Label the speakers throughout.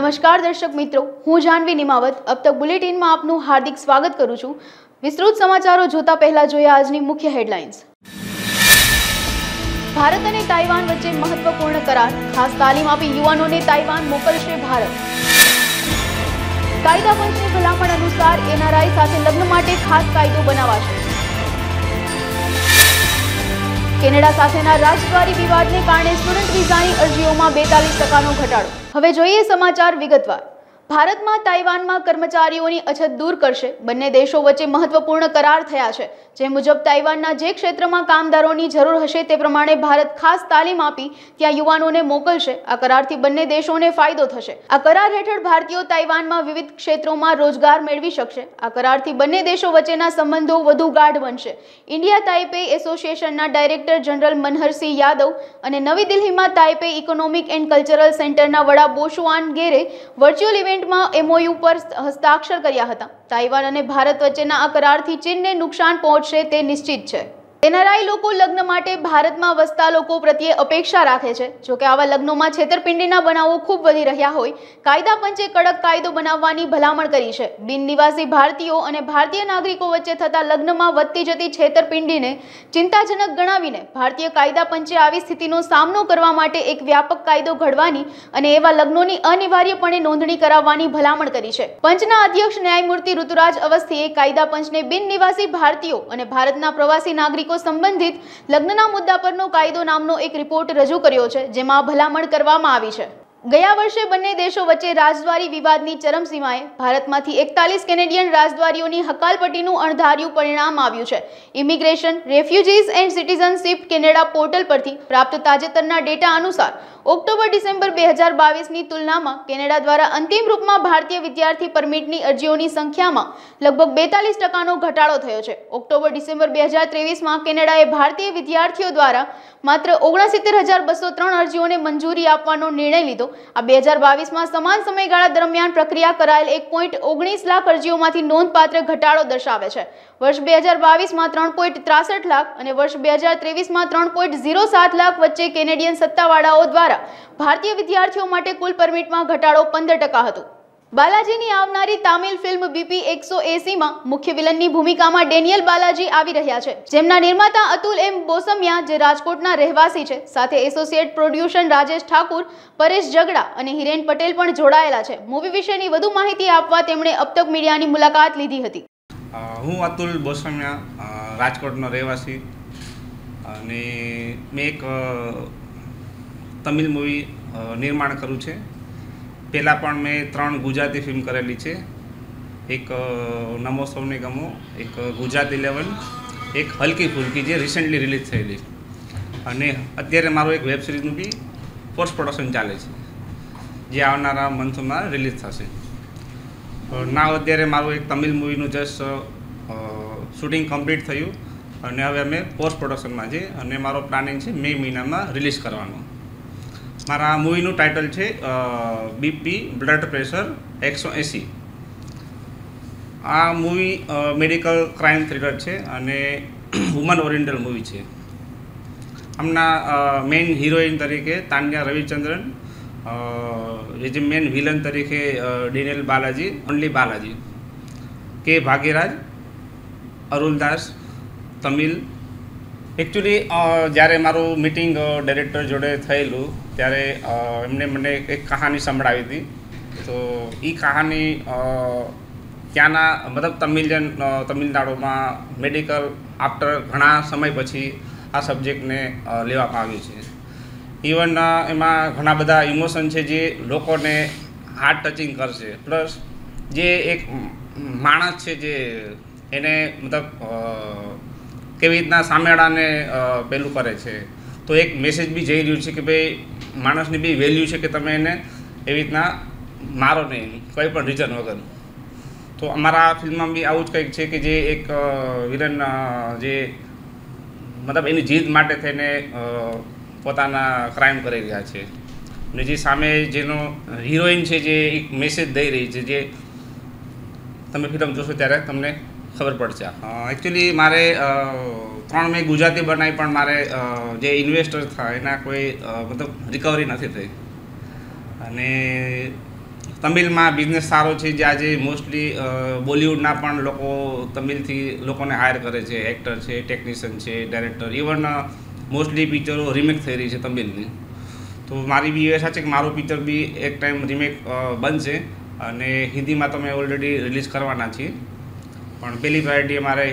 Speaker 1: नमस्कार दर्शक मित्रों, हूँ जानवी निमावत। अब तक बुलेटिन में आपનું हार्दिक स्वागत करूँ છું। વિસ્તૃત સમાચારો જોતા પહેલા જોઈએ આજની મુખ્ય હેડલાઇન્સ। ભારત અને તાઇવાન વચ્ચે મહત્વપૂર્ણ કરાર, ખાસ તાલીમ આપી યુવાનોને તાઇવાન મોકલશે ભારત। કાયદા પંચની ભલામણ અનુસાર એનઆરઆઈ સાથે લગ્ન માટે ખાસ કાયદો બનાવાશે। કેનેડા સાથેના રાજદ્વારી વિવાદને કારણે સ્ટુડન્ટ વિઝાની અરજીઓમાં 42% ઘટાડો। હવે જોઈએ સમાચાર વિગતવાર। ભારતમાં તાઇવાનમાં કર્મચારીઓની અછત દૂર કરશે। બંને દેશો વચ્ચે મહત્વપૂર્ણ કરાર થયા છે, જે મુજબ તાઇવાનના જે ક્ષેત્રમાં કામદારોની જરૂર હશે તે પ્રમાણે ભારત ખાસ તાલીમ આપી ત્યાં યુવાનોને મોકલશે। આ કરારથી બંને દેશોને ફાયદો થશે। આ કરાર હેઠળ ભારતીયો તાઇવાનમાં વિવિધ ક્ષેત્રોમાં રોજગાર મેળવી શકશે। આ કરારથી બંને દેશો વચ્ચેના સંબંધો વધુ ગાઢ બનશે। ઇન્ડિયા તાઇપે એસોસિએશનના ડાયરેક્ટર જનરલ મનહરસિંહ યાદવ અને નવી દિલ્હીમાં તાઇપે ઇકોનોમિક એન્ડ કલ્ચરલ સેન્ટરના વડા બોશુઆન ગેરે વર્ચ્યુઅલ ઇવેન્ટમાં એમઓયુ પર હસ્તાક્ષર કર્યા હતા। તાઇવાન અને ભારત વચ્ચેના આ કરારથી ચીનને નુકસાન પહોંચશે તે નિશ્ચિત છે। એનઆરઆઈ લોકો લગ્ન માટે ભારતમાં વસતા લોકો પ્રત્યે અપેક્ષા રાખે છે। જો કે આવા લગ્નોમાં છેતરપિંડીના બનાવો ખૂબ વધી રહ્યા હોય કાયદા પંચે કડક કાયદો બનાવવાની ભલામણ કરી છે। બિન નિવાસી ભારતીયો અને ભારતીય નાગરિકો વચ્ચે થતા લગ્નમાં વધતી જતી છેતરપિંડીને ચિંતાજનક ગણાવીને ભારતીય કાયદા પંચે આવી સ્થિતિનો સામનો કરવા માટે એક વ્યાપક કાયદો ઘડવાની અને એવા લગ્નોની અનિવાર્યપણે નોંધણી કરાવવાની ભલામણ કરી છે। પંચના અધ્યક્ષ ન્યાયમૂર્તિ ઋતુરાજ અવસ્થીએ કાયદા પંચને બિન નિવાસી ભારતીયો અને ભારતના પ્રવાસી નાગરિકો સંબંધિત લગ્નના મુદ્દા પરનો કાયદો નામનો એક રિપોર્ટ રજૂ કર્યો છે, જેમાં ભલામણ કરવામાં આવી છે। ગયા વર્ષે બંને દેશો વચ્ચે રાજદ્વારી વિવાદની ચરમસીમાએ ભારતમાંથી 41 કેનેડિયન રાજદ્વારીઓની હકાલપટ્ટીનું અણધાર્યું પરિણામ આવ્યું છે। Immigration, refugees and citizenship Canada portal પરથી પ્રાપ્ત તાજેતરના ડેટા અનુસાર ઓક્ટોબર-ડિસેમ્બર 2022ની તુલનામાં કેનેડા દ્વારા અંતિમ રૂપમાં ભારતીય વિદ્યાર્થી પરમિટની અરજીઓની સંખ્યામાં લગભગ 42%નો ઘટાડો થયો છે। ઓક્ટોબર-ડિસેમ્બર 2023માં કેનેડાએ ભારતીય વિદ્યાર્થીઓ દ્વારા માત્ર 69,203 અરજીઓને મંજૂરી આપવાનો નિર્ણય લીધો। આ 2022માં સમાન સમયગાળા દરમિયાન પ્રક્રિયા કરાયેલ 1.19 લાખ અરજીઓમાંથી નોંધપાત્ર ઘટાડો દર્શાવે છે। વર્ષ 2022માં 3.63 લાખ અને વર્ષ 2023માં 3.07 લાખ વચ્ચે કેનેડિયન સત્તાવાળાઓ દ્વારા ભારતીય વિદ્યાર્થીઓ માટે કુલ પરમિટમાં ઘટાડો 15% હતો। બાલાજીની આવનારી તામિલ ફિલ્મ બીપી 180માં મુખ્ય વિલનની ભૂમિકામાં ડેનિયલ બાલાજી આવી રહ્યા છે, જેમના નિર્માતા અતુલ એમ બોસમિયા, જે રાજકોટના રહેવાસી છે, સાથે એસોસિએટ પ્રોડ્યુસર રાજેશ ઠાકુર, પરેશ જગડા અને હિરેન પટેલ પણ જોડાયેલા છે। મૂવી વિશેની વધુ માહિતી આપવા તેમણે અબતક મીડિયાની મુલાકાત લીધી હતી।
Speaker 2: હું અતુલ બોસમિયા, રાજકોટનો રહેવાસી, અને મેં એક તમિલ મૂવી નિર્માણ કર્યું છે। પહેલાં પણ મેં 3 ગુજરાતી ફિલ્મ કરેલી છે। એક નમો સૌને ગમો, એક ગુજરાત 11, એક હલકી ફુલકી જે રિસેન્ટલી રિલીઝ થયેલી, અને અત્યારે મારું એક વેબ સિરીઝનું બી પોસ્ટ પ્રોડક્શન ચાલે છે, જે આવનારા મંથમાં રિલીઝ થશે। ના અત્યારે મારું એક તમિલ મૂવીનું જસ્ટ શૂટિંગ કમ્પ્લીટ થયું અને હવે અમે પોસ્ટ પ્રોડક્શનમાં છે, અને મારો પ્લાનિંગ છે મે મહિનામાં રિલીઝ કરવાનો। મારા મૂવીનું ટાઇટલ છે બીપી બ્લડ પ્રેશર 180। આ મૂવી મેડિકલ ક્રાઇમ થ્રિલર છે અને વુમન ઓરિએન્ટલ મૂવી છે। આમના મેઇન હિરોઈન તરીકે તાન્યા રવિચંદ્રન, જે મેઇન વિલન તરીકે ડેનિયલ બાલાજી, ઓનલી બાલાજી, કે ભાગ્યરાજ, અરુલદાસ, તમિલ। એકચ્યુઅલી જ્યારે મારું મિટિંગ ડાયરેક્ટર જોડે થયેલું ત્યારે એમણે મને એક કહાની સંભળાવી હતી। તો એ કહાની ત્યાંના મતલબ તમિલનાડુમાં મેડિકલ આફ્ટર ઘણા સમય પછી આ સબ્જેક્ટને લેવામાં આવ્યું છે। ઇવન એમાં ઘણા બધા ઇમોશન છે જે લોકોને હાર્ટ ટચિંગ કરશે। પ્લસ જે એક માણસ છે જે એને મતલબ કેવી રીતના સામેવાળાને પેલું કરે છે, તો એક મેસેજ બી જઈ રહ્યું છે કે ભાઈ માણસની બી વેલ્યુ છે કે તમે એને એવી રીતના મારો નહીં, કોઈ પણ રીઝન વગર। તો અમારા ફિલ્મમાં બી આવું જ કંઈક છે કે જે એક વિલન જે મતલબ એની જીદ માટે થઈને પોતાના ક્રાઇમ કરી રહ્યા છે, અને જે સામે જેનો હિરોઈન છે જે એક મેસેજ દઈ રહી છે, જે તમે ફિલ્મ જોશો ત્યારે તમને ખબર પડશે। એકચ્યુઅલી મારે 3 મેં ગુજરાતી બનાવી, પણ મારે જે ઇન્વેસ્ટર था એના કોઈ મતલબ રિકવરી નથી થઈ, અને તમિલમાં બિઝનેસ સારો છે, જે આજે મોસ્ટલી બોલિવૂડના પણ લોકો તમિલથી લોકોને હાયર કરે છે, એક્ટર છે, ટેકનિશિયન છે, ડાયરેક્ટર, ઇવન મોસ્ટલી પિક્ચરો રિમેક થઈ રહી છે તમિલની. તો મારી બી એ છે કે મારું પિક્ચર બી એક ટાઈમ રિમેક બનશે અને હિન્દીમાં તો મેં ઓલરેડી રિલીઝ કરવાના છીએ, પણ પહેલી પ્રાયોરિટી અમારે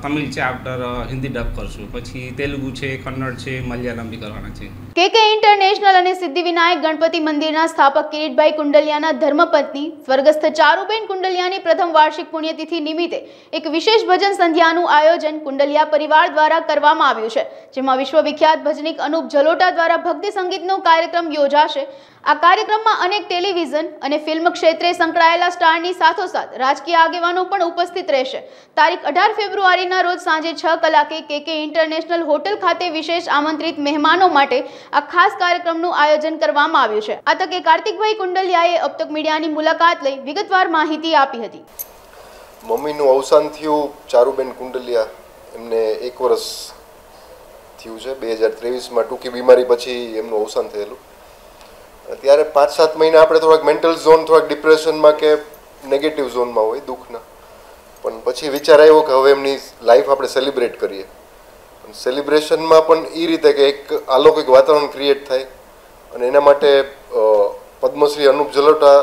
Speaker 2: તમિલ છે, આફ્ટર હિન્દી ડબ કરશું, પછી તેલુગુ છે, કન્નડ છે, મલયાલમ બી કરવાના છે.
Speaker 1: કેકે ઇન્ટરનેશનલ અને સિદ્ધિવિનાયક ગણપતિ મંદિરના સ્થાપક કિરીટભાઈ કુંડલિયાના ધર્મપત્ની સ્વર્ગસ્થ ચારુબેન કુંડલિયાની પ્રથમ વાર્ષિક પુણ્યતિથિ નિમિત્તે એક વિશેષ ભજન સંધ્યાનું આયોજન કુંડલિયા પરિવાર દ્વારા કરવામાં આવ્યું છે, જેમાં વિશ્વવિખ્યાત ભજનિક અનુપ જલોટા દ્વારા ભક્તિ સંગીતનો કાર્યક્રમ યોજાશે. આ કાર્યક્રમમાં અનેક ટેલિવિઝન અને ફિલ્મ ક્ષેત્રે સંકળાયેલા સ્ટારની સાથોસાથ રાજકીય આગેવાનો પણ ઉપસ્થિત રહેશે. તારીખ 18 ફેબ્રુઆરીના રોજ સાંજે 6 કલાકે કેકે ઇન્ટરનેશનલ હોટેલ ખાતે વિશેષ આમંત્રિત મહેમાનો માટે આ ખાસ કાર્યક્રમનું આયોજન કરવામાં આવ્યું છે. આ તકે કાર્તિકભાઈ કુંડલિયાએ અબતક મીડિયાની મુલાકાત લઈ વિગતવાર માહિતી આપી હતી.
Speaker 3: મમ્મીનું અવસાન થયું ચારુબેન કુંડલિયા, એમને 1 વર્ષ થયું છે. 2023માં ટૂંકી બીમારી પછી એમનું અવસાન થયેલું. ત્યારે 5-7 મહિના આપણે થોડાક મેન્ટલ ઝોન, થોડાક ડિપ્રેશનમાં કે નેગેટિવ ઝોનમાં હોય, દુઃખના. પણ પછી વિચાર આવ્યો કે હવે એમની લાઈફ આપણે સેલિબ્રેટ કરીએ. સેલિબ્રેશનમાં પણ એ રીતે કે એક અલૌકિક વાતાવરણ ક્રિએટ થાય, અને એના માટે પદ્મશ્રી અનુપ જલોટા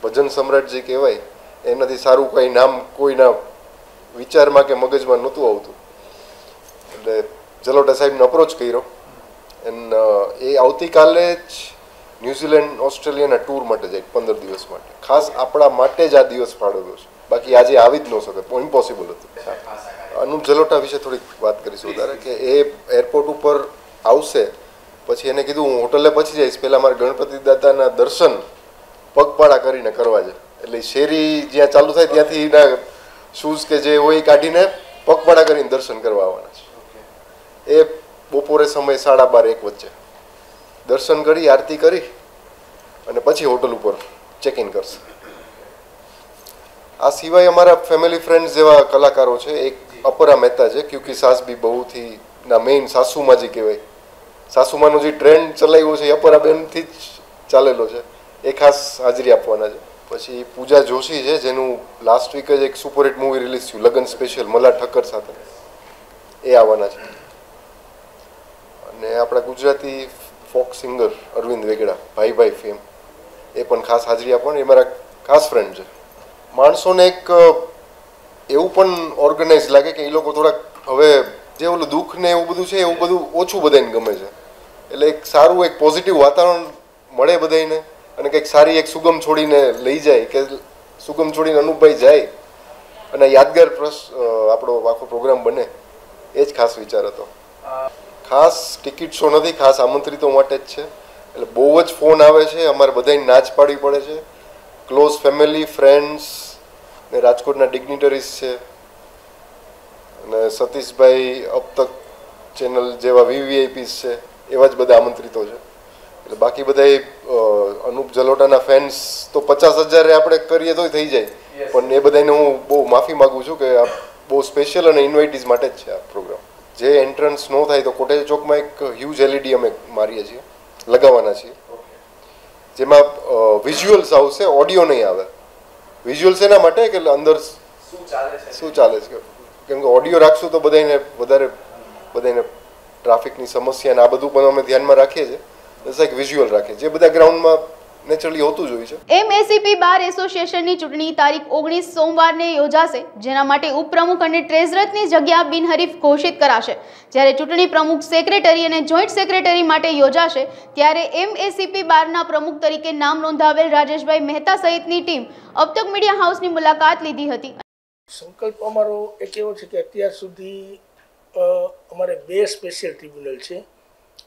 Speaker 3: ભજન સમ્રાટજી કહેવાય, એનાથી સારું કંઈ નામ કોઈના વિચારમાં કે મગજમાં નહોતું આવતું. એટલે જલોટા સાહેબને અપ્રોચ કર્યો, એન્ડ એ આવતીકાલે જ ન્યૂઝીલેન્ડ ઓસ્ટ્રેલિયાના ટૂર માટે જાય 15 દિવસ માટે. ખાસ આપણા માટે જ આ દિવસ ફાળવેલો છે, બાકી આજે આવી જ ન શકે, ઇમ્પોસિબલ હતું. અનુપ જલોટા વિશે થોડીક વાત કરીશું વધારે, કે એ એરપોર્ટ ઉપર આવશે, પછી એને કીધું હું હોટલે પહોંચી જઈશ, પહેલાં મારે ગણપતિ દાદાના દર્શન પગપાળા કરીને કરવા છે. એટલે શેરી જ્યાં ચાલુ થાય ત્યાંથી એના શૂઝ કે જે હોય કાઢીને પગપાળા કરીને દર્શન કરવા આવવાના છે. એ બપોરે સમય 12:30-1 વચ્ચે દર્શન કરી, આરતી કરી અને પછી હોટલ ઉપર ચેક ઇન કરશે. આ સિવાય અમારા ફેમિલી ફ્રેન્ડ્સ જેવા કલાકારો છે. એક અપરા મહેતા છે, ક્યુકી સાસ બી બહુથી ના મેઇન સાસુમાજી કહેવાય. સાસુમાનો જે ટ્રેન્ડ ચલાવ્યો છે એ અપરાબેનથી જ ચાલેલો છે, એ ખાસ હાજરી આપવાના છે. પછી પૂજા જોશી છે, જેનું લાસ્ટ વીક જ એક સુપરહિટ મૂવી રિલીઝ થયું, લગન સ્પેશિયલ મલ્હાર ઠક્કર સાથે, એ આવવાના છે. અને આપણા ગુજરાતી ફોક સિંગર અરવિંદ વેગડા, ભાઈ ભાઈ ફેમ, એ પણ ખાસ હાજરી આપવાની. એ મારા ખાસ ફ્રેન્ડ છે. માણસોને એક એવું પણ ઓર્ગેનાઇઝ લાગે કે એ લોકો થોડાક હવે જે ઓલું દુઃખ ને એવું બધું છે, એવું બધું ઓછું બધાને ગમે છે. એટલે એક સારું એક પોઝિટિવ વાતાવરણ મળે બધાને, અને કંઈક સારી એક સુગમ છોડીને લઈ જાય, કે સુગમ છોડીને અનુપભાઈ જાય અને યાદગાર આપણો આખો પ્રોગ્રામ બને, એ જ ખાસ વિચાર હતો. ખાસ ટિકિટ શો નથી, ખાસ આમંત્રિતો માટે જ છે. એટલે બહુ જ ફોન આવે છે, અમારે બધાને નાચ પાડવી પડે છે. ક્લોઝ ફેમિલી, ફ્રેન્ડ્સ ને રાજકોટના ડિગ્નિટરીઝ છે, અને સતીશભાઈ અબતક ચેનલ જેવા વીવીઆઈપીસ છે, એવા જ બધા આમંત્રિતો છે. એટલે બાકી બધા અનુપ જલોટાના ફેન્સ તો 50,000 આપણે કરીએ તોય થઈ જાય, પણ એ બધાને હું બહુ માફી માગું છું કે આ બહુ સ્પેશિયલ અને ઇન્વાઇટીઝ માટે જ છે આ પ્રોગ્રામ. જે એન્ટ્રન્સ ન થાય તો કોટેજ ચોકમાં એક હ્યુજ એલઈડી અમે મારીએ છીએ, લગાવવાના છીએ, જેમાં વિઝ્યુઅલ્સ આવશે, ઓડિયો નહીં આવે. વિઝ્યુઅલ્સ એના માટે કે અંદર શું ચાલે છે, કેમ કે ઓડિયો રાખશું તો બધાને ટ્રાફિકની સમસ્યા ને આ બધું પણ અમે ધ્યાનમાં રાખીએ છીએ. બસ એક વિઝ્યુઅલ રાખીએ, જે બધા ગ્રાઉન્ડમાં નેચરલી હોતું જ હોય છે.
Speaker 1: એમએસીપી બાર એસોસિએશનની ચૂંટણી તારીખ 19 સોમવારને યોજાશે, જેના માટે ઉપપ્રમુખ અને ટ્રેઝરરની જગ્યા બિનહરીફ ઘોષિત કરાશે. જ્યારે ચૂંટણી પ્રમુખ, સેક્રેટરી અને જોઈન્ટ સેક્રેટરી માટે યોજાશે, ત્યારે એમએસીપી બારના પ્રમુખ તરીકે નામ નોંધાવેલ રાજેશભાઈ મહેતા સહિતની ટીમ અબતક મીડિયા હાઉસની મુલાકાત લીધી હતી.
Speaker 4: સંકલ્પ અમારો એક એવો છે કે અત્યાર સુધી અમારે 2 સ્પેશિયલ ટ્રિબ્યુનલ છે.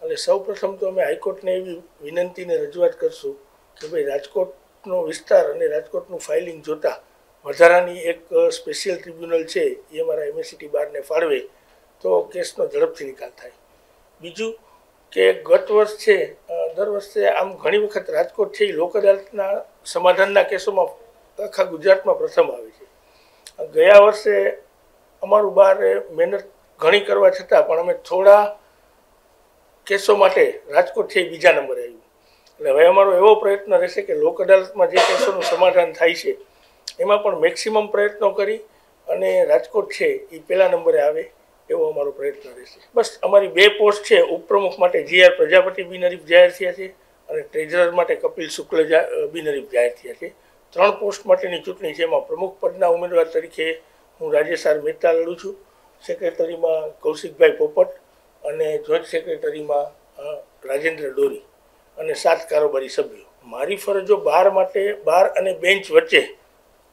Speaker 4: એટલે સૌપ્રથમ તો અમે હાઈકોર્ટને એવી વિનંતીને રજૂઆત કરશું કે ભાઈ રાજકોટનો વિસ્તાર અને રાજકોટનું ફાઇલિંગ જોતા વધારાની એક સ્પેશિયલ ટ્રિબ્યુનલ છે એ અમારા એમએસીટી બારને ફાળવે તો કેસનો ઝડપથી નિકાલ થાય. બીજું કે ગત વર્ષ છે, દર વર્ષે આમ ઘણી વખત રાજકોટ છે એ લોક અદાલતના સમાધાનના કેસોમાં આખા ગુજરાતમાં પ્રથમ આવે છે. ગયા વર્ષે અમારું બારે મહેનત ઘણી કરવા છતાં પણ અમે થોડા કેસો માટે રાજકોટ છે એ બીજા નંબરે આવ્યું. એટલે હવે અમારો એવો પ્રયત્ન રહેશે કે લોક અદાલતમાં જે કેસોનું સમાધાન થાય છે એમાં પણ મેક્સિમમ પ્રયત્નો કરી અને રાજકોટ છે એ પહેલા નંબરે આવે એવો અમારો પ્રયત્ન રહેશે. બસ અમારી 2 પોસ્ટ છે. ઉપપ્રમુખ માટે GR પ્રજાપતિ બિનહરીફ જાહેર થયા છે અને ટ્રેઝરર માટે કપિલ શુક્લ બિનહરીફ જાહેર થયા છે. 3 પોસ્ટ માટેની ચૂંટણી છે. એમાં પ્રમુખ પદના ઉમેદવાર તરીકે હું રાજેશ આર મહેતા લડું છું. સેક્રેટરીમાં કૌશિકભાઈ પોપટ અને જોઈન્ટ સેક્રેટરીમાં રાજેન્દ્ર ડોરી અને 7 કારોબારી સભ્યો. મારી ફરજો બાર અને બેન્ચ વચ્ચે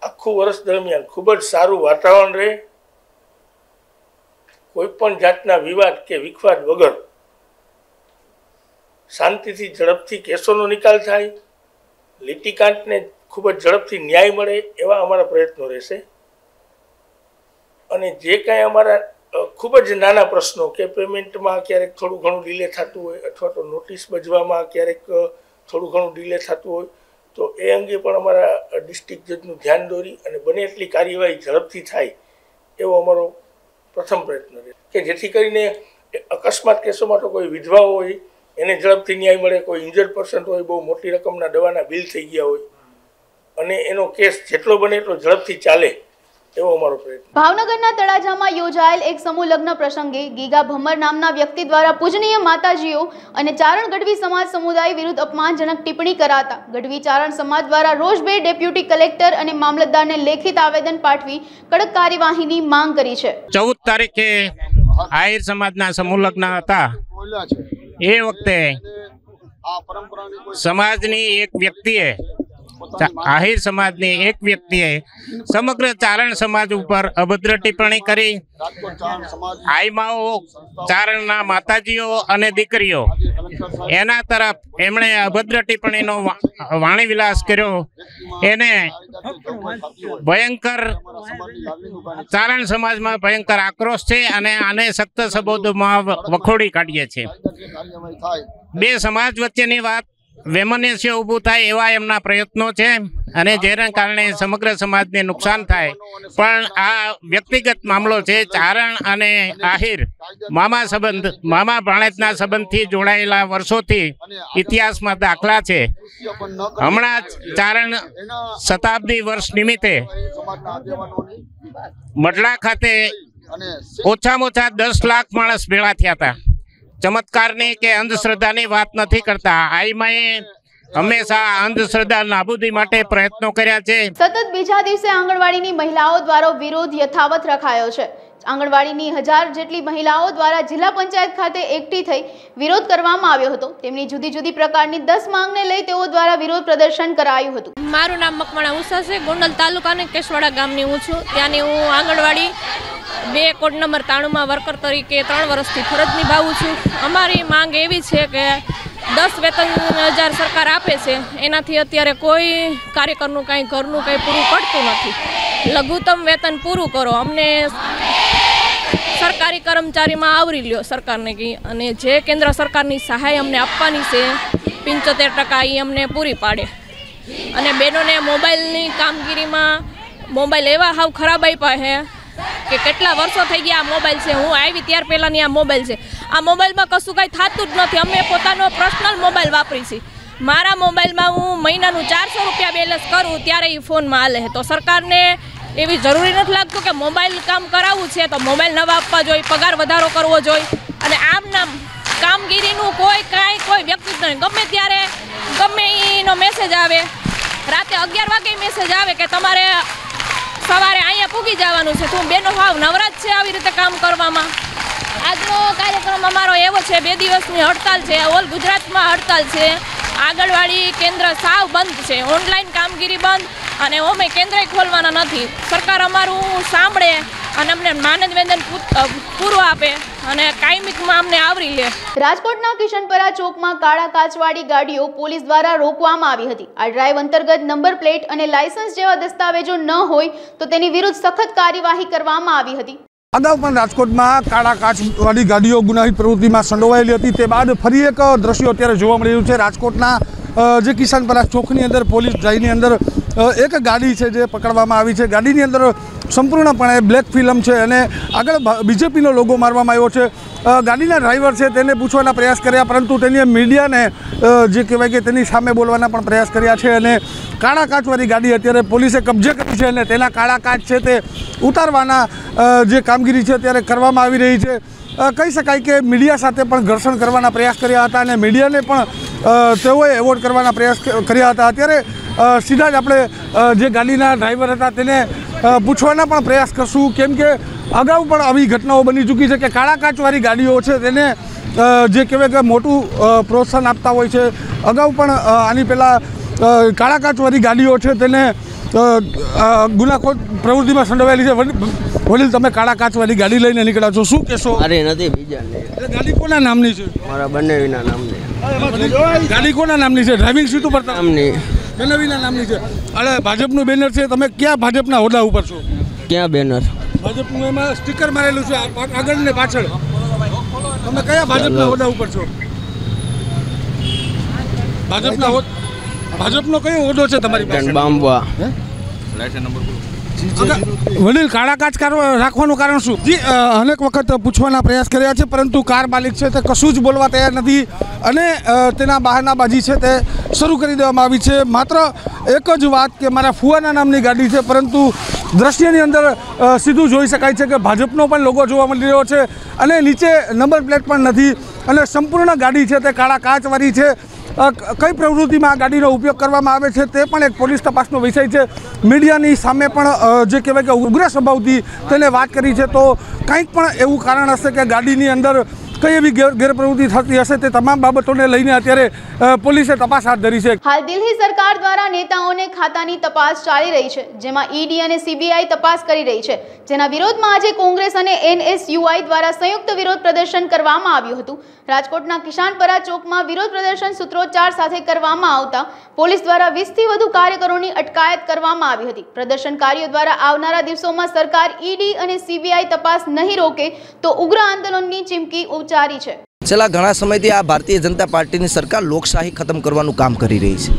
Speaker 4: આખું વર્ષ દરમિયાન ખૂબ જ સારું વાતાવરણ રહે, કોઈ પણ જાતના વિવાદ કે વિખવાદ વગર શાંતિથી ઝડપથી કેસોનો નિકાલ થાય, લીટીકાંતને ખૂબ જ ઝડપથી ન્યાય મળે એવા અમારા પ્રયત્નો રહેશે. અને જે કાંઈ અમારા ખૂબ જ નાના પ્રશ્નો કે પેમેન્ટમાં ક્યારેક થોડું ઘણું ડિલે થતું હોય અથવા તો નોટિસ બજવામાં ક્યારેક થોડું ઘણું ડિલે થતું હોય તો એ અંગે પણ અમારા ડિસ્ટ્રિક્ટ જજનું ધ્યાન દોરી અને બને એટલી કાર્યવાહી ઝડપથી થાય એવો અમારો પ્રથમ પ્રયત્ન રહે કે જેથી કરીને અકસ્માત કેસોમાં તો કોઈ વિધવા હોય એને ઝડપથી ન્યાય મળે, કોઈ ઇન્જર્ડ પર્સન હોય, બહુ મોટી રકમના દવાના બિલ થઈ ગયા હોય અને એનો કેસ જેટલો બને એટલો ઝડપથી ચાલે એવો અમારો પ્રયત્ન.
Speaker 1: ભાવનગરના તળાજામાં યોજાયેલ એક સમૂહ લગ્ન પ્રસંગે ગીગા ભમ્મર નામના વ્યક્તિ દ્વારા પૂજનીય માતાજીઓ અને ચારણ ગઢવી સમાજ સમુદાય વિરુદ્ધ અપમાનજનક ટિપ્પણી કરાતા ગઢવી ચારણ સમાજ દ્વારા રોજ 2 ડેપ્યુટી કલેક્ટર અને મામલતદારને લેખિત આવેદન પાઠવી કડક કાર્યવાહીની માંગ કરી છે.
Speaker 5: 14 તારીખે આહિર સમાજના સમૂહ લગ્ન હતા. એ વખતે સમાજની એક વ્યક્તિએ આહિર સમાજની એક વ્યક્તિએ સમગ્ર ચારણ સમાજ ઉપર અભદ્ર ટિપ્પણી કરી. આઈમાઓ, ચારણના માતાજીઓ અને દીકરીઓ એના તરફ એમણે અભદ્ર ટિપ્પણીનો વાણી વિલાસ કર્યો. એને ભયંકર ચારણ સમાજમાં ભયંકર આક્રોશ છે અને આને સખ્ત શબ્દોમાં વખોડી કાઢીએ છીએ. 2 સમાજ વચ્ચેની વાત વૈમનસ્ય ઊભું થાય એવા એમના પ્રયત્નો છે અને જેના કારણે સમગ્ર સમાજને નુકસાન થાય. પણ આ વ્યક્તિગત મામલો છે. ચારણ અને આહિર મામા ભાણેજના સંબંધથી જોડાયેલા વર્ષોથી ઇતિહાસમાં દાખલા છે. હમણાં જ ચારણ શતાબ્દી વર્ષ નિમિત્તે મઢડા ખાતે ઓછામાં ઓછા 10 લાખ માણસ ભેળા થયા હતા. ચમત્કારની કે અંધશ્રદ્ધાની વાત નથી કરતા. આઈમાએ હંમેશા અંધશ્રદ્ધા નાબૂદી માટે પ્રયત્નો કર્યા છે.
Speaker 1: સતત બીજા દિવસે આંગણવાડીની મહિલાઓ દ્વારા વિરોધ યથાવત રખાયો છે. આંગણવાડીની 1000 જેટલી મહિલાઓ દ્વારા જિલ્લા પંચાયત ખાતે એકઠી થઈ વિરોધ કરવામાં આવ્યો હતો. તેમની જુદી જુદી પ્રકારની 10 માંગને લઈ તેઓ દ્વારા વિરોધ પ્રદર્શન કરાયું હતું.
Speaker 6: મારું નામ મકવાણા ઉષા છે. ગોંડલ તાલુકાના કેશવાડા ગામની હું છું. ત્યાંની હું આંગણવાડી 2 કોડ નંબર 93માં વર્કર તરીકે 3 વર્ષથી ફરજ નિભાવું છું. અમારી માંગ એવી છે કે 10 વેતન 1000 સરકાર આપે છે, એનાથી અત્યારે કોઈ કાર્યકરનું કાંઈ ઘરનું કંઈ પૂરું પડતું નથી. લઘુત્તમ વેતન પૂરું કરો, અમને સરકારી કર્મચારીમાં આવરી લ્યો સરકારને કહી. અને જે કેન્દ્ર સરકારની સહાય અમને આપવાની છે 75% એ અમને પૂરી પાડે. અને બહેનોને મોબાઈલની કામગીરીમાં મોબાઈલ એવા હાવ ખરાબ આપ્યા છે કે કેટલા વર્ષો થઈ ગયા આ મોબાઈલ છે. હું આવી ત્યાર પહેલાંની આ મોબાઈલ છે. આ મોબાઈલમાં કશું કાંઈ થતું જ નથી. અમે પોતાનો પર્સનલ મોબાઈલ વાપરી છીએ. મારા મોબાઈલમાં હું મહિનાનું 400 રૂપિયા બેલેન્સ કરું ત્યારે એ ફોનમાં હાલે. તો સરકારને એવી જરૂરી નથી લાગતું કે મોબાઈલ કામ કરાવવું છે તો મોબાઈલ નવા આપવા જોઈએ, પગાર વધારો કરવો જોઈએ. અને આમ નામ કામગીરીનું કોઈ વ્યક્તિ જ નહીં. ગમે ત્યારે ગમે એનો મેસેજ આવે, રાતે 11 વાગે મેસેજ આવે કે તમારે સવારે અહીંયા પૂગી જવાનું છે. તું બેનો ભાવ નવરાજ છે આવી રીતે કામ કરવામાં. આજનો કાર્યક્રમ અમારો એવો છે, 2 દિવસની હડતાલ છે. ઓલ ગુજરાતમાં હડતાલ છે. આંગણવાડી કેન્દ્ર સાવ બંધ છે. ઓનલાઈન કામગીરી બંધ અને ઓમે કેન્દ્ર ખોલવાના નથી. સરકાર અમારું સાંભળે અને અમને માનદવેદન પૂરું આપે અને કાયમીમાં અમને આવરી લે.
Speaker 1: રાજકોટના કિશનપરા ચોકમાં કાળા કાચવાળી ગાડીઓ પોલીસ દ્વારા રોકવામાં આવી હતી. આ ડ્રાઈવ અંતર્ગત નંબર પ્લેટ અને લાયસન્સ જેવા દસ્તાવેજો ન હોય તો તેની વિરુદ્ધ સખત કાર્યવાહી કરવામાં આવી હતી.
Speaker 7: અગાઉ પણ રાજકોટમાં કાળા કાચવાળી ગાડીઓ ગુનાહિત પ્રવૃત્તિમાં સંડોવાયેલી હતી. તે બાદ ફરી એક દ્રશ્યો અત્યારે જોવા મળી રહ્યું છે. રાજકોટના જે કિશનપરા ચોકની અંદર પોલીસ ડ્રાઈવની અંદર એક ગાડી છે જે પકડવામાં આવી છે. ગાડીની અંદર સંપૂર્ણપણે બ્લેક ફિલ્મ છે અને આગળ બીજેપીનો લોગો મારવામાં આવ્યો છે. ગાડીના ડ્રાઈવર છે તેને પૂછવાના પ્રયાસ કર્યા, પરંતુ તેની મીડિયાને જે કહેવાય કે તેની સામે બોલવાના પણ પ્રયાસ કર્યા છે અને કાળા કાચવાળી ગાડી અત્યારે પોલીસે કબજે કરી છે અને તેના કાળા કાચ છે તે ઉતારવાના જે કામગીરી છે અત્યારે કરવામાં આવી રહી છે. કહી શકાય કે મીડિયા સાથે પણ ઘર્ષણ કરવાના પ્રયાસ કર્યા હતા અને મીડિયાને પણ તેઓએ એવોર્ડ કરવાના પ્રયાસ કર્યા હતા. અત્યારે સીધા જ આપણે જે ગાડીના ડ્રાઈવર હતા તેને પૂછવાના પણ પ્રયાસ કરશું, કેમ કે અગાઉ પણ આવી ઘટનાઓ બની ચૂકી છે કે કાળા કાચવાળી ગાડીઓ છે તેને જે કહેવાય કે મોટું પ્રોત્સાહન આપતા હોય છે. અગાઉ પણ આની પહેલાં કાળા કાચવાળી ગાડીઓ છે તેને ગુનાખોર પ્રવૃત્તિમાં સંડોવાયેલી છે. વડીલ, તમે કાળા કાચવાળી ગાડી લઈને નીકળ્યા છો, શું કહેશો?
Speaker 8: અરે નથી, બીજા
Speaker 7: ગાડી કોના નામની છે?
Speaker 8: મારા બંનેવીના નામની.
Speaker 7: ગાડી કોના નામની છે? ડ્રાઇવિંગ સીટ ઉપર
Speaker 8: નામની
Speaker 7: બંનેવીના નામની છે. અરે ભાજપનું બેનર છે, તમે ક્યાં ભાજપના હોદ્દા ઉપર છો?
Speaker 8: ક્યાં બેનર?
Speaker 7: ભાજપનું એમાં સ્ટીકર મારેલું છે આગળ ને પાછળ. તમે કયા ભાજપના હોદ્દા ઉપર છો? ભાજપનો કયો હોદ્દો છે તમારી પાસે?
Speaker 8: બાંબવા.
Speaker 7: વડીલ, કાળા કાચ રાખવાનું કારણ શું? જી, અનેક વખત પૂછવાના પ્રયાસ કર્યા છે, પરંતુ કાર માલિક છે તે કશું જ બોલવા તૈયાર નથી અને તેના બહાનાબાજી છે તે શરૂ કરી દેવામાં આવી છે. માત્ર એક જ વાત કે મારા ફુવાના નામની ગાડી છે, પરંતુ દ્રશ્યની અંદર સીધું જોઈ શકાય છે કે ભાજપનો પણ લોગો જોવા મળી રહ્યો છે અને નીચે નંબર પ્લેટ પણ નથી અને સંપૂર્ણ ગાડી છે તે કાળા કાચવાળી છે. કઈ પ્રવૃત્તિમાં આ ગાડીનો ઉપયોગ કરવામાં આવે છે તે પણ એક પોલીસ તપાસનો વિષય છે. મીડિયાની સામે પણ જે કહેવાય કે ઉગ્ર સ્વભાવથી તેને વાત કરી છે, તો કંઈક પણ એવું કારણ હશે કે ગાડીની અંદર કઈ એવી ગેરપ્રવૃત્તિ થતી હશે. તે તમામ બાબતોને લઈને અત્યારે પોલીસે તપાસ હાથ ધરી છે.
Speaker 1: હાલ દિલ્હી સરકાર દ્વારા નેતાઓને ખાતાની તપાસ ચાલી રહી છે, જેમાં ઈડી અને સીબીઆઈ તપાસ કરી રહી છે, જેના વિરોધમાં આજે કોંગ્રેસ અને NSUI દ્વારા સંયુક્ત વિરોધ પ્રદર્શન કરવામાં આવ્યું હતું. રાજકોટના કિસાનપરા ચોકમાં વિરોધ પ્રદર્શન સૂત્રોચ્ચાર સાથે કરવામાં આવતા પોલીસ દ્વારા 20થી વધુ કાર્યકરોની અટકાયત કરવામાં આવી હતી. પ્રદર્શનકારીઓ દ્વારા આવનારા દિવસોમાં સરકાર ઈડી અને સીબીઆઈ તપાસ નહીં રોકે તો ઉગ્ર આંદોલનની ચીમકી ઉચ્ચારી છે.
Speaker 9: છેલ્લા ઘણા સમયથી આ ભારતીય જનતા પાર્ટીની સરકાર લોકશાહી ખતમ કરવાનું કામ કરી રહી છે.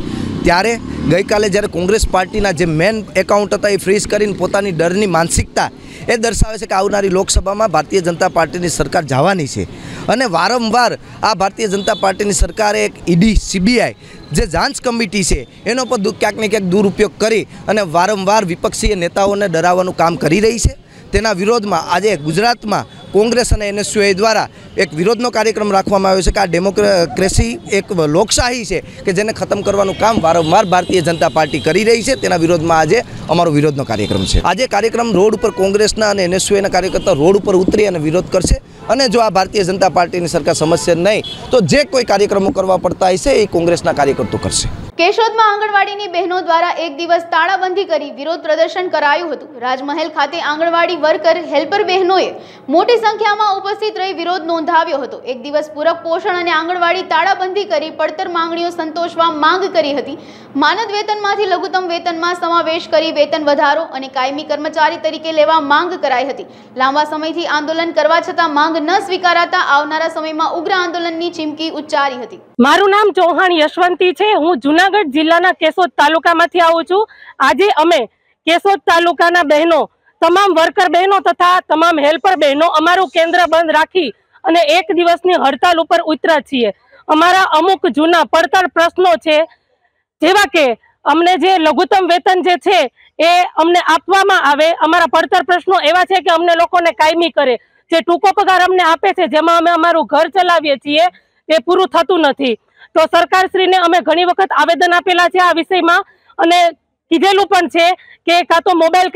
Speaker 9: ત્યારે ગઈકાલે જ્યારે કોંગ્રેસ પાર્ટીના જે મેન એકાઉન્ટ હતા એ ફ્રીઝ કરીને પોતાની ડરની માનસિકતા એ દર્શાવે છે કે આવનારી લોકસભામાં ભારતીય જનતા પાર્ટીની સરકાર જવાની છે અને વારંવાર આ ભારતીય જનતા પાર્ટીની સરકારે એક ઈડી સીબીઆઈ જે જાંચ કમિટી છે એનો પણ ક્યાંક ને ક્યાંક દુરુપયોગ કરી અને વારંવાર વિપક્ષીય નેતાઓને ડરાવવાનું કામ કરી રહી છે. તેના વિરોધમાં આજે ગુજરાતમાં કોંગ્રેસ અને NSUI દ્વારા એક વિરોધનો કાર્યક્રમ રાખવામાં આવ્યો છે કે આ ડેમોક્રેસી એક લોકશાહી છે કે જેને ખતમ કરવાનું કામ વારંવાર ભારતીય જનતા પાર્ટી કરી રહી છે. તેના વિરોધમાં આજે અમારો વિરોધનો કાર્યક્રમ છે. આજે કાર્યક્રમ રોડ ઉપર કોંગ્રેસના અને NSUIના કાર્યકર્તાઓ રોડ ઉપર ઉતરી અને વિરોધ કરશે અને જો આ ભારતીય જનતા પાર્ટીની સરકાર સમજશે નહીં તો જે કોઈ કાર્યક્રમો કરવા પડતા હશે એ કોંગ્રેસના કાર્યકર્તાઓ કરશે.
Speaker 1: કેશોદમાં આંગણવાડીની બહેનો દ્વારા એક દિવસ તાળાબંધી કરી વિરોધ પ્રદર્શન કરાયું હતું. રાજમહેલ ખાતે આંગણવાડી વર્કર હેલ્પર બહેનોએ મોટી સંખ્યામાં ઉપસ્થિત રહી વિરોધ નોંધાવ્યો હતો. એક દિવસ પૂરક પોષણ અને આંગણવાડી તાળાબંધી કરી પડતર માંગણીઓ સંતોષવા માંગ કરી હતી. માનદ વેતનમાંથી લઘુત્તમ વેતનમાં સમાવેશ કરી વેતન વધારો અને કાયમી કર્મચારી તરીકે લેવા માંગ કરાઈ હતી. લાંબા સમયથી આંદોલન કરવા છતાં માંગ ન સ્વીકારાતા આવનારા સમયમાં ઉગ્ર આંદોલનની ચીમકી ઉચ્ચારી હતી.
Speaker 10: મારું નામ ચૌહાણ યશવંતી છે. હું જુનાગઢ જિલ્લાના કેશોદ તાલુકામાંથી આવું છું. આજે અમે કેશોદ તાલુકાના બહેનો, તમામ વર્કર બહેનો તથા તમામ હેલ્પર બહેનો અમારું કેન્દ્ર બંધ રાખી અને એક દિવસની હડતાલ ઉપર ઉતર્યા છીએ. અમારા અમુક જૂના પડતર પ્રશ્નો છે, જેવા કે અમને જે લઘુત્તમ વેતન જે છે એ અમને આપવામાં આવે. અમારા પડતર પ્રશ્નો એવા છે કે અમને લોકોને કાયમી કરે. જે ટૂંકો પગાર અમને આપે છે, જેમાં અમે અમારું ઘર ચલાવીએ છીએ, એ પૂરું થતું નથી. તો સરકારશ્રીને અમે ઘણી વખત આવેદન આપેલા છે આ વિષયમાં અને કીધેલું પણ છે કે કાં તો મોબાઈલ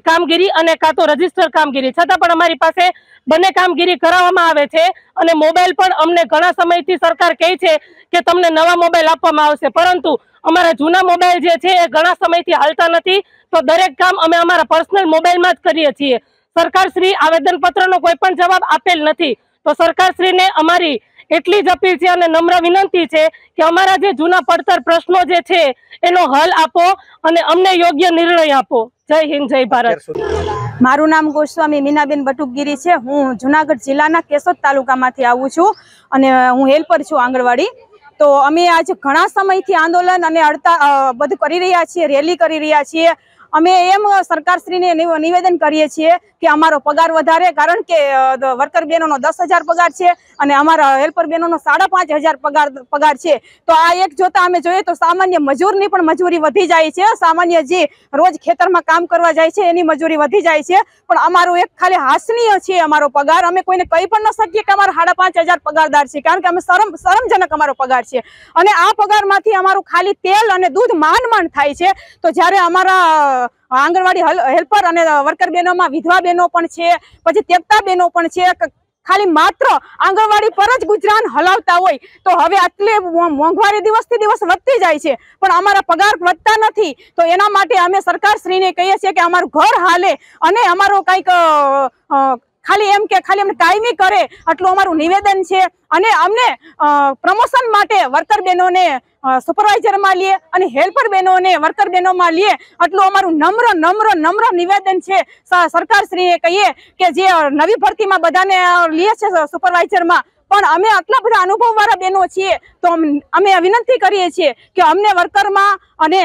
Speaker 10: કામગીરી અને કાં તો રજીસ્ટર કામગીરી, છતાં પણ અમારી પાસે બંને કામગીરી કરાવવામાં આવે છે અને મોબાઈલ પણ અમને ઘણા સમયથી સરકાર કહે છે કે તમને નવા મોબાઈલ આપવામાં આવશે, પરંતુ અમારા જૂના મોબાઈલ જે છે એ ઘણા સમયથી હાલતા નથી. તો દરેક કામ અમે અમારા પર્સનલ મોબાઈલમાં જ કરીએ છીએ. સરકારશ્રી આવેદનપત્રનો કોઈ પણ જવાબ આપેલ નથી. તો સરકારશ્રીને અમારી એટલી જ અપીલ છે અને નમ્ર વિનંતી છે કે અમારા જે જૂના પડતર પ્રશ્નો જે છે એનો હલ આપો અને અમને યોગ્ય નિર્ણય આપો. જય હિન્દ, જય ભારત.
Speaker 11: મારું નામ ગોસ્વામી મીનાબેન બટુકગીરી છે. હું જુનાગઢ જિલ્લાના કેશોદ તાલુકામાંથી આવું છું અને હું હેલ્પર છું આંગણવાડી. તો અમે આજ ઘણા સમયથી આંદોલન અને હડતાલ બધું કરી રહ્યા છીએ, રેલી કરી રહ્યા છીએ અમે એમ સરકારશ્રીને નિવેદન કરીએ છીએ કે અમારો પગાર વધારે, કારણ કે વર્કર બહેનોનો 10,000 પગાર છે અને અમારા હેલ્પર બહેનોનો 5,500 પગાર છે. તો આ એક જોતા અમે જોઈએ તો સામાન્ય મજૂરની પણ મજૂરી વધી જાય છે. સામાન્ય જે રોજ ખેતરમાં કામ કરવા જાય છે એની મજૂરી વધી જાય છે, પણ અમારું એક ખાલી હાસનીય છે અમારો પગાર. અમે કોઈને કહી પણ ન શકીએ કે અમારો 5,500 પગારદાર છે, કારણ કે અમે શરમજનક અમારો પગાર છે. અને આ પગારમાંથી અમારું ખાલી તેલ અને દૂધ માંડ થાય છે. તો જ્યારે અમારા આંગણવાડી હેલ્પર અને વર્કર બહેનોમાં વિધવા બહેનો પણ છે, પછી તેપતા બહેનો પણ છે, ખાલી માત્ર આંગણવાડી પર જ ગુજરાન હલાવતા હોય, તો હવે આટલી મોંઘવારી દિવસથી દિવસ વધતી જાય છે પણ અમારા પગાર વધતા નથી. તો એના માટે અમે સરકારશ્રીને કહીએ છીએ કે અમારું ઘર હાલે અને અમારો કંઈક ખાલી એમ કે ખાલી અમને કાયમી કરે આટલું અમારું નિવેદન છે. અને અમને પ્રમોશન માટે વર્કર બહેનોને સુપરવાઇઝરમાં લે અને હેલ્પર બહેનોને વર્કર બહેનોમાં લે, આટલું અમારું નમ્ર નિવેદન છે. સરકારશ્રીએ કહીએ કે જે નવી ભરતીમાં બધાને લે છે સુપરવાઇઝરમાં, પણ અમે આટલા બધા અનુભવવાળા બહેનો છીએ, તો અમે વિનંતી કરીએ છીએ કે અમને વર્કરમાં અને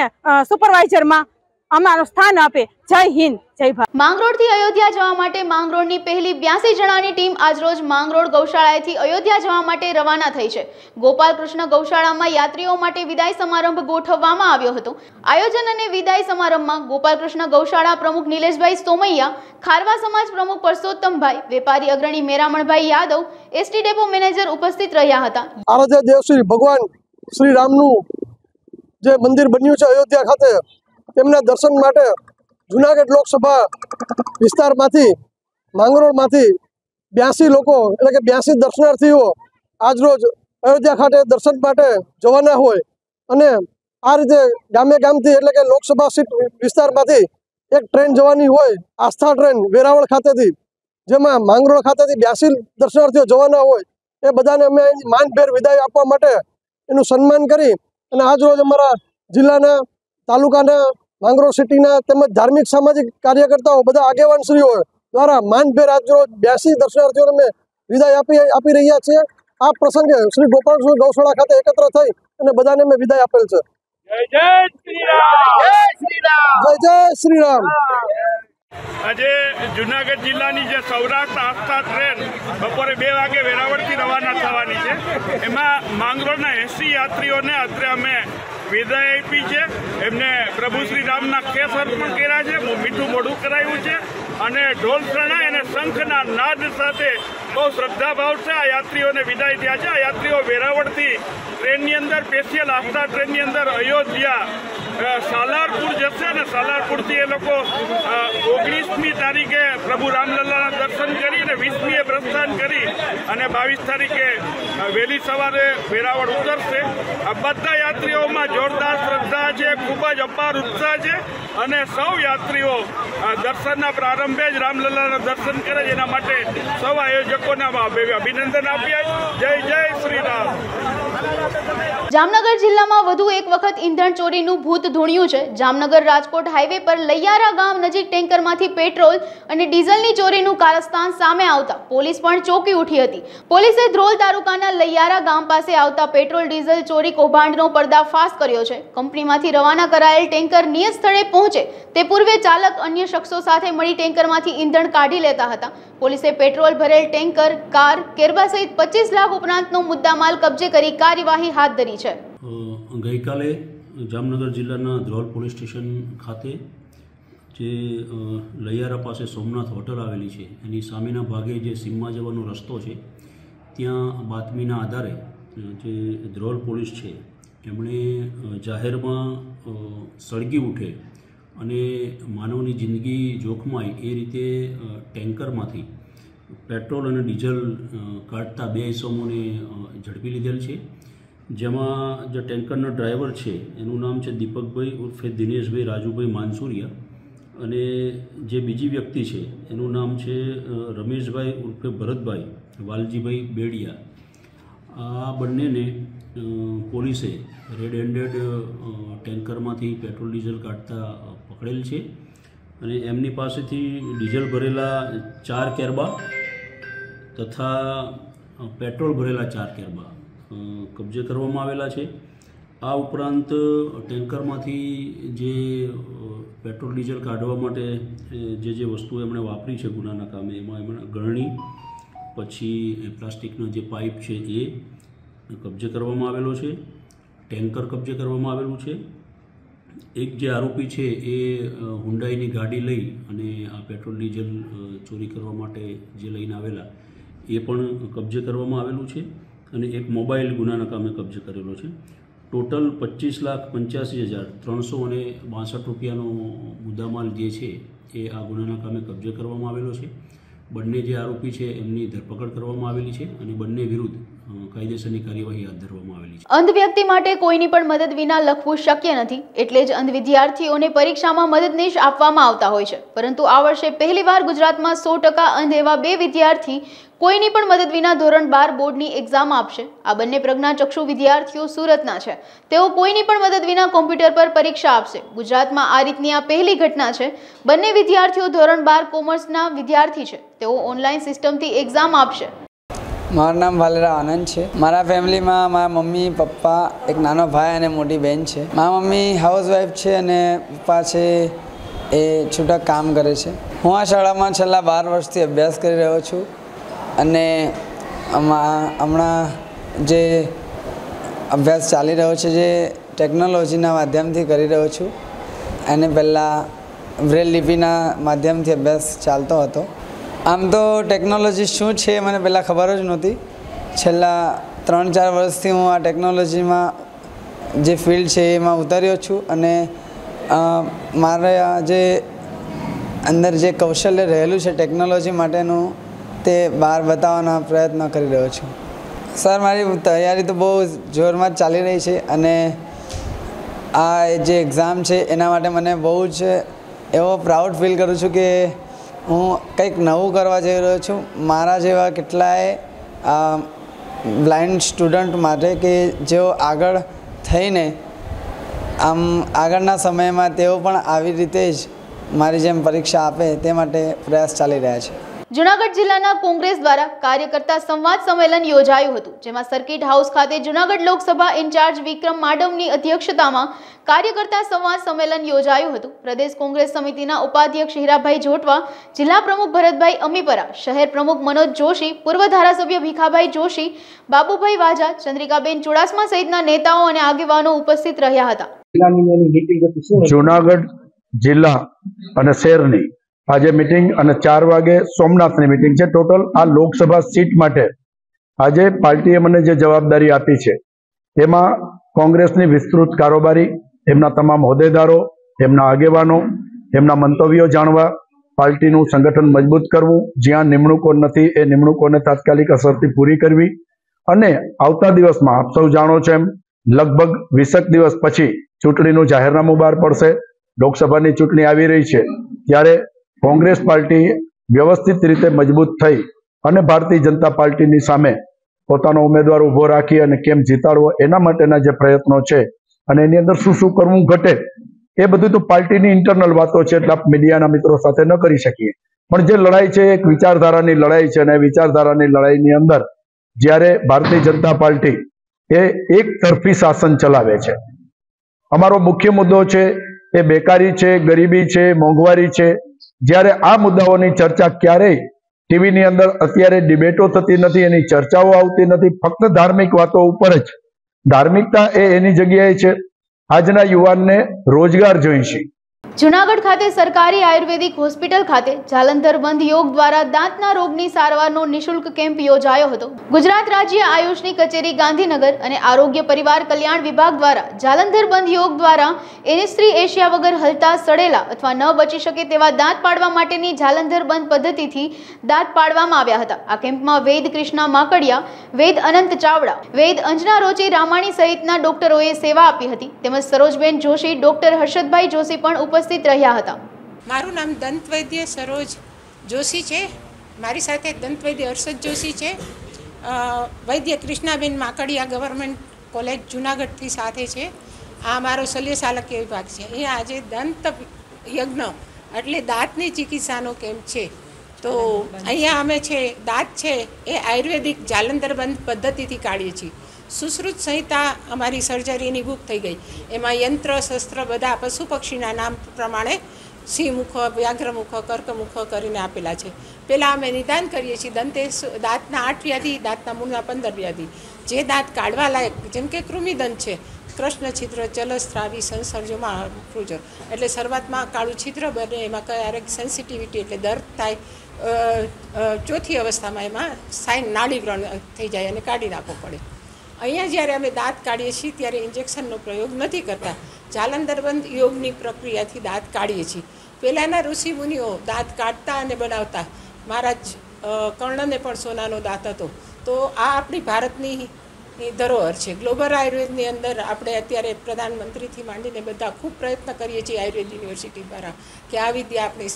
Speaker 11: સુપરવાઇઝરમાં અમારું સ્થાન આપે. જય હિન્દ, જય ભારત.
Speaker 1: માંગરોળથી અયોધ્યા જવા માટે માંગરોળની પહેલી 82 જણાની ટીમ આજરોજ માંગરોળ ગૌશાળાએથી અયોધ્યા જવા માટે રવાના થઈ છે. ગોપાલકૃષ્ણ ગૌશાળામાં યાત્રીઓ માટે વિદાય સમારંભ ગોઠવવામાં આવ્યો હતો. આયોજન અને વિદાય સમારંભમાં ગોપાલકૃષ્ણ ગૌશાળા પ્રમુખ નિલેશભાઈ સોમૈયા, ખારવા સમાજ પ્રમુખ પરસોત્તમભાઈ, વેપારી અગ્રણી Meramanbhai Yadav, ST depot manager ઉપસ્થિત રહ્યા હતા.
Speaker 12: આરાધ્ય દેવ શ્રી ભગવાન શ્રી રામનું જે મંદિર બન્યું છે અયોધ્યા ખાતે, તેમના દર્શન માટે જુનાગઢ લોકસભા વિસ્તારમાંથી માંગરોળમાંથી 82 લોકો એટલે કે 82 દર્શનાર્થીઓ આજરોજ અયોધ્યા ખાતે દર્શન માટે જવાના હોય અને આ રીતે ગામે ગામથી એટલે કે લોકસભા સીટ વિસ્તારમાંથી એક ટ્રેન જવાની હોય, આસ્થા ટ્રેન વેરાવળ ખાતેથી, જેમાં માંગરોળ ખાતેથી 82 દર્શનાર્થીઓ જવાના હોય. એ બધાને અમે માનભેર વિદાય આપવા માટે એનું સન્માન કરી અને આજરોજ અમારા જિલ્લાના, તાલુકાના, માંગરોળ સિટીના તેમજ ધાર્મિક સામાજિક કાર્યકર્તાઓ બધા આગેવાનશ્રીઓ દ્વારા માનભેર આજરોજ 82 દર્શનાર્થીઓને અમે વિદાય આપી રહ્યા છીએ. આ પ્રસંગે શ્રી ગોપાલકૃષ્ણ ગૌશાળા ખાતે એકત્ર થઈ અને બધાને અમે વિદાય આપેલ છે.
Speaker 13: જય શ્રી રામ, જય શ્રી રામ,
Speaker 12: જય શ્રી રામ.
Speaker 13: આજે જુનાગઢ જિલ્લાની જે સૌરાષ્ટ્ર આસ્થા ટ્રેન બપોરે 2 વાગે વેરાવળથી રવાના થવાની છે, એમાં માંગરોળના 80 યાત્રીઓને અત્રે અમે વિદાય આપી છે. એમને પ્રભુ શ્રી રામના કેસ અર્પણ કર્યા છે, મીઠું મોઢું કરાવ્યું છે અને ઢોલ શરણાઈ અને શંખના નાદ સાથે બહુ શ્રદ્ધાભાવથી આ યાત્રીઓને વિદાય થયા છે. આ યાત્રીઓ વેરાવળથી ટ્રેનની અંદર, સ્પેશિયલ આસ્થા ટ્રેનની અંદર અયોધ્યા સાલારપુર જશે અને સાલારપુરથી એ લોકો 19મી તારીખે પ્રભુ રામલલ્લાના દર્શન કરી અને 20મીએ પ્રસ્થાન કરી અને 22 તારીખે વહેલી સવારે વેરાવળ ઉતરશે. આ બધા યાત્રીઓમાં જોરદાર શ્રદ્ધા છે, ખૂબ જ અપાર ઉત્સાહ છે અને સૌ યાત્રીઓ દર્શનના પ્રારંભે જ રામલલ્લાના દર્શન કરે છે. એના માટે સૌ આયોજકોને અભિનંદન આપ્યા. જય જય શ્રી રામ.
Speaker 1: જામનગર જિલ્લામાં વધુ એક વખત ઈંધણ ચોરીનું ભૂત ધૂણ્યું છે. જામનગર રાજકોટ હાઈવે પર લૈયારા ગામ નજીક ટેન્કરમાંથી પેટ્રોલ અને ડીઝલની ચોરીનું કારસ્તાન સામે આવતા પોલીસ પણ ચોંકી ઉઠી હતી. પોલીસે ધ્રોલ તાલુકાના લૈયારા ગામ પાસે આવતા પેટ્રોલ ડીઝલ ચોરી કૌભાંડનો પર્દાફાશ કર્યો છે. કંપનીમાંથી રવાના કરાયેલ ટેન્કર નિયત સ્થળે પહોંચે તે પૂર્વે ચાલક અન્ય શખ્સો સાથે મળી ટેન્કરમાંથી ઈંધણ કાઢી લેતા હતા. પોલીસે પેટ્રોલ ભરેલ ટેન્કર, કાર, કેરબા સહિત 25 લાખ ઉપરાંતનો મુદ્દામાલ કબજે કરી કાર્યવાહી હાથ ધરી છે.
Speaker 14: ગઈકાલે જામનગર જિલ્લાના ધ્રોલ પોલીસ સ્ટેશન ખાતે જે લૈયારા પાસે સોમનાથ હોટલ આવેલી છે એની સામેના ભાગે જે સીમમાં જવાનો રસ્તો છે, ત્યાં બાતમીના આધારે જે ધ્રોલ પોલીસ છે એમણે જાહેરમાં સળગી ઉઠે અને માનવની જિંદગી જોખમાય એ રીતે ટેન્કરમાંથી પેટ્રોલ અને ડીઝલ કાઢતા 2 ઇસમોને ઝડપી લીધેલ છે. જેમાં જે ટેન્કરનો ડ્રાઈવર છે એનું નામ છે દીપકભાઈ ઉર્ફે દિનેશભાઈ રાજુભાઈ માનસુરિયા અને જે બીજી વ્યક્તિ છે એનું નામ છે રમેશભાઈ ઉર્ફે ભરતભાઈ વાલજીભાઈ બેડિયા. આ બંનેને પોલીસે રેડ હેન્ડેડ ટેન્કરમાંથી પેટ્રોલ ડીઝલ કાઢતા પકડેલ છે અને એમની પાસેથી ડીઝલ ભરેલા 4 કેરબા તથા પેટ્રોલ ભરેલા 4 કેરબા કબજે કરવામાં આવેલા છે આ ઉપરાંત ટેન્કરમાંથી જે પેટ્રોલ ડીઝલ કાઢવા માટે જે વસ્તુઓ એમણે વાપરી છે ગુનાના કામે, એમાં એમણે ગળણી, પછી પ્લાસ્ટિકના જે પાઇપ છે એ કબજે કરવામાં આવેલો છે, ટેન્કર કબજે કરવામાં આવેલું છે. એક જે આરોપી છે એ હુન્ડાઈની ગાડી લઈ અને આ પેટ્રોલ ડીઝલ ચોરી કરવા માટે જે લઈને આવેલા એ પણ કબજે કરવામાં આવેલું છે, અને એક મોબાઈલ ગુનાના કામે કબજે કરેલો છે. ટોટલ 25,85,362 રૂપિયાનો મુદ્દામાલ જે છે એ આ ગુનાના કામે કબજે કરવામાં આવેલો છે. બંને જે આરોપી છે એમની ધરપકડ કરવામાં આવેલી છે અને બંને વિરુદ્ધ કાયદેસરની કાર્યવાહી હાથ ધરવામાં આવેલી છે.
Speaker 1: અંધ વ્યક્તિ માટે કોઈની પણ મદદ વિના લખવું શક્ય નથી, એટલે જ અંધ વિદ્યાર્થીઓને પરીક્ષામાં મદદનીશ આપવામાં આવતા હોય છે. પરંતુ આ વર્ષે પહેલીવાર ગુજરાતમાં 100% અંધ એવા 2 વિદ્યાર્થી કોઈની પણ મદદ વિના ધોરણ 12 બોર્ડની એક્ઝામ આપશે. આ બંને પ્રજ્ઞાચક્ષુ વિદ્યાર્થીઓ સુરતના છે. તેઓ કોઈની પણ મદદ વિના કોમ્પ્યુટર પર પરીક્ષા આપશે. ગુજરાતમાં આ રીતની આ પહેલી ઘટના છે. બંને વિદ્યાર્થીઓ ધોરણ 12 કોમર્સના વિદ્યાર્થી છે. તેઓ ઓનલાઈન સિસ્ટમથી એક્ઝામ આપશે.
Speaker 15: મારું નામ વાલેરા આનંદ છે. મારા ફેમિલીમાં મારા મમ્મી, પપ્પા, એક નાનો ભાઈ અને મોટી બહેન છે. મારા મમ્મી હાઉસવાઈફ છે અને પપ્પા છે એ છૂટક કામ કરે છે. હું આ શાળામાં છેલ્લા 12 વર્ષથી અભ્યાસ કરી રહ્યો છું અને હમણાં જે અભ્યાસ ચાલી રહ્યો છે જે ટેકનોલોજીના માધ્યમથી કરી રહ્યો છું. એને પહેલાં બ્રેલ લિપિના માધ્યમથી અભ્યાસ ચાલતો હતો. આમ તો ટેકનોલોજી શું છે મને પહેલાં ખબર જ નહોતી. છેલ્લા 3-4 વર્ષથી હું આ ટેકનોલોજીમાં જે ફિલ્ડ છે એમાં ઉતર્યો છું અને મારા જે અંદર જે કૌશલ્ય રહેલું છે ટેકનોલોજી માટેનું તે બહાર બતાવવાના પ્રયત્ન કરી રહ્યો છું. સર, મારી તૈયારી તો બહુ જોરમાં જ ચાલી રહી છે અને આ જે એક્ઝામ છે એના માટે મને બહુ જ એવો પ્રાઉડ ફીલ કરું છું કે હું કંઈક નવું કરવા જઈ રહ્યો છું. મારા જેવા કેટલાય બ્લાઇન્ડ સ્ટુડન્ટ માટે કે જેઓ આગળ થઈને આમ આગળના સમયમાં તેઓ પણ આવી રીતે જ મારી જેમ પરીક્ષા આપે તે માટે પ્રયાસ ચાલી રહ્યા છે.
Speaker 1: જૂનાગઢ જિલ્લાના કોંગ્રેસ દ્વારા કાર્યકર્તા સંવાદ સંમેલન યોજાયું હતું, જેમાં સર્કિટ હાઉસ ખાતે જૂનાગઢ લોકસભા ઇન્ચાર્જ વિક્રમ માડમની અધ્યક્ષતામાં કાર્યકર્તા સંવાદ સંમેલન યોજાયું હતું. પ્રદેશ કોંગ્રેસ સમિતિના ઉપાધ્યક્ષ હીરાભાઈ જોટવા, જિલ્લા પ્રમુખ ભરતભાઈ અમીપરા, શહેર પ્રમુખ મનોજ જોશી, પૂર્વ ધારાસભ્ય ભીખાભાઈ જોશી, બાબુભાઈ વાજા, ચંદ્રિકાબેન ચુડાસમા સહિતના નેતાઓ અને આગેવાનો ઉપસ્થિત રહ્યા હતા.
Speaker 16: જૂનાગઢ જિલ્લા અને શહેરની આજે મીટિંગ અને 4 વાગે સોમનાથની મીટિંગ છે. ટોટલ આ લોકસભા સીટ માટે આજે પાર્ટીએ મને જે જવાબદારી આપી છે તેમાં કોંગ્રેસની વિસ્તૃત કારોબારી, એમના તમામ હોદ્દેદારો, એમના આગેવાનો, એમના મંતવ્યો જાણવા, પાર્ટીનું સંગઠન મજબૂત કરવું, જ્યાં નિમણૂકો નથી એ નિમણૂકોને તાત્કાલિક અસરથી પૂરી કરવી અને આવતા દિવસમાં આપ સૌ જાણો છો એમ લગભગ 20 દિવસ પછી ચૂંટણીનું જાહેરનામું બહાર પડશે. લોકસભાની ચૂંટણી આવી રહી છે ત્યારે કોંગ્રેસ પાર્ટી વ્યવસ્થિત રીતે મજબૂત થઈ અને ભારતીય જનતા પાર્ટીની સામે પોતાનો ઉમેદવાર ઊભો રાખી અને કેમ જીતાડવો એના માટેના જે પ્રયત્નો છે અને એની અંદર શું શું કરવું ઘટે એ બધું તો પાર્ટીની ઇન્ટરનલ વાતો છે, એટલે આપ મીડિયાના મિત્રો સાથે ન કરી શકીએ. પણ જે લડાઈ છે એક વિચારધારાની લડાઈ છે અને વિચારધારાની લડાઈની અંદર જ્યારે ભારતીય જનતા પાર્ટી એ એક તરફી શાસન ચલાવે છે. અમારો મુખ્ય મુદ્દો છે એ બેકારી છે, ગરીબી છે, મોંઘવારી છે. જ્યારે આ મુદ્દાઓની ચર્ચા ક્યારેય ટીવીની અંદર અત્યારે ડિબેટો થતી નથી, એની ચર્ચાઓ આવતી નથી, ફક્ત ધાર્મિક વાતો ઉપર જ. ધાર્મિકતા એ એની જગ્યાએ છે. આજના યુવાનને રોજગાર જોઈશે.
Speaker 1: જૂનાગઢ ખાતે સરકારી આયુર્વેદિક હોસ્પિટલ ખાતે જાલંધર બંધ યોગ દ્વારા દાંતના રોગની સારવારનો નિઃશુલ્ક કેમ્પ યોજાયો હતો. ગુજરાત રાજ્ય આયુષની કચેરી ગાંધીનગર અને આરોગ્ય પરિવાર કલ્યાણ વિભાગ દ્વારા જાલંધર બંધ યોગ દ્વારા એનેસ્ટ્રી એશિયા વગર હલતા, સડેલા અથવા ન બચી શકે તેવા દાંત પાડવા માટેની જાલંધર બંધ પદ્ધતિથી દાંત પાડવામાં આવ્યા હતા. આ કેમ્પમાં વૈદ કૃષ્ણા માકડિયા, વૈદ અનંત ચાવડા, વૈદ અંજના રોચી રામાણી સહિતના ડોક્ટરોએ સેવા આપી હતી. તેમજ સરોજબેન જોશી, ડોક્ટર હર્ષદભાઈ જોશી પણ ઉપસ્થિત રહ્યા હતા.
Speaker 17: મારું નામ દંતવૈદ્ય સરોજ જોશી છે. મારી સાથે દંતવૈદ્ય હર્ષદ જોશી છે. વૈદ્ય કૃષ્ણાબેન માકડિયા ગવર્મેન્ટ કોલેજ જૂનાગઢથી સાથે છે. આ મારો શલ્યશાલક્ય વિભાગ છે. અહીંયા આજે દંત યજ્ઞ એટલે દાંતની ચિકિત્સાનો કેમ્પ છે. તો અહીંયા અમે છે દાંત છે એ આયુર્વેદિક જાલંધર બંધ પદ્ધતિથી કાઢીએ છીએ. સુશ્રુત સંહિતા અમારી સર્જરીની બુક થઈ ગઈ. એમાં યંત્ર શસ્ત્ર બધા પશુ પક્ષીના નામ પ્રમાણે સિંહમુખ, વ્યાઘ્રમુખ, કર્કમુખ કરીને આપેલા છે. પહેલાં અમે નિદાન કરીએ છીએ દાંતના 8 વ્યાધિ, દાંતના મૂળના 15 વ્યાધિ. જે દાંત કાઢવા લાયક, જેમ કે કૃમિદંત છે, કૃષ્ણ છિદ્ર, ચલસ્ત્રાવી, સંસર્જોમાં ફ્રુજર, એટલે શરૂઆતમાં કાળું છિદ્ર બને, એમાં ક્યારેક સેન્સિટિવિટી એટલે દર્દ થાય. ચોથી અવસ્થામાં એમાં સાઇન નાડીગ્રહણ થઈ જાય અને કાઢી નાખવો પડે. અહીંયા જ્યારે અમે દાંત કાઢીએ છીએ ત્યારે ઇન્જેક્શનનો પ્રયોગ નથી કરતા. જાલંધરબંધ યોગની પ્રક્રિયાથી દાંત કાઢીએ છીએ. પહેલાંના ઋષિમુનિઓ દાંત કાઢતા અને બનાવતા. મહારાજ કર્ણને પણ સોનાનો દાંત હતો. તો આ આપણી ભારતની ધરોહર છે. ગ્લોબલ આયુર્વેદની અંદર આપણે અત્યારે પ્રધાનમંત્રીથી માંડીને બધા ખૂબ પ્રયત્ન કરીએ છીએ આયુર્વેદ યુનિવર્સિટી દ્વારા કે આ વિદ્યા આપણી